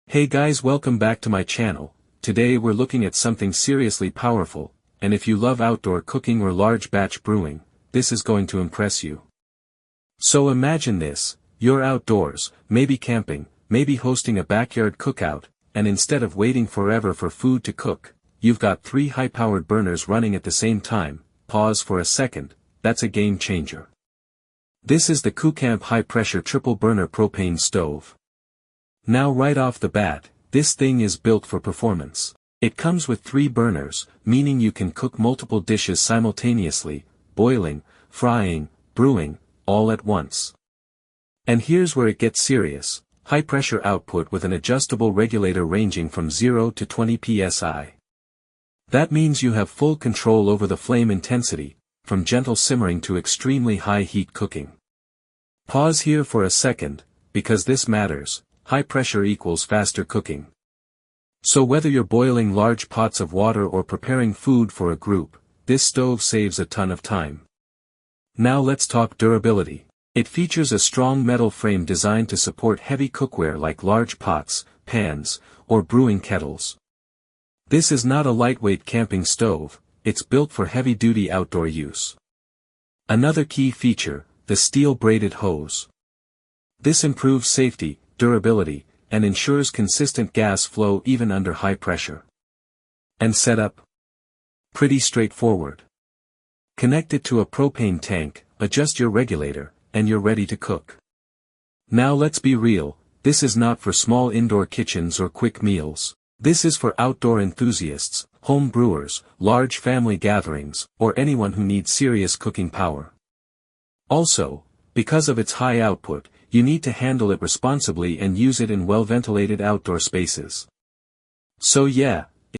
Hey guys, welcome back to my channel. Today we're looking at something seriously powerful, and if you love outdoor cooking or large batch brewing, this is going to impress you. So imagine this, you're outdoors, maybe camping, maybe hosting a backyard cookout, and instead of waiting forever for food to cook, you've got 3 high-powered burners running at the same time. Pause for a second, that's a game changer. This is the CookAmp high-pressure triple burner propane stove. Now right off the bat, this thing is built for performance. It comes with 3 burners, meaning you can cook multiple dishes simultaneously, boiling, frying, brewing, all at once. And here's where it gets serious, high pressure output with an adjustable regulator ranging from 0 to 20 psi. That means you have full control over the flame intensity, from gentle simmering to extremely high heat cooking. Pause here for a second, because this matters. High pressure equals faster cooking. So whether you're boiling large pots of water or preparing food for a group, this stove saves a ton of time. Now let's talk durability. It features a strong metal frame designed to support heavy cookware like large pots, pans, or brewing kettles. This is not a lightweight camping stove, it's built for heavy-duty outdoor use. Another key feature, the steel braided hose. This improves safety, durability, and ensures consistent gas flow even under high pressure. And setup? Pretty straightforward. Connect it to a propane tank, adjust your regulator, and you're ready to cook. Now let's be real, this is not for small indoor kitchens or quick meals. This is for outdoor enthusiasts, home brewers, large family gatherings, or anyone who needs serious cooking power. Also, because of its high output, you need to handle it responsibly and use it in well-ventilated outdoor spaces. So yeah,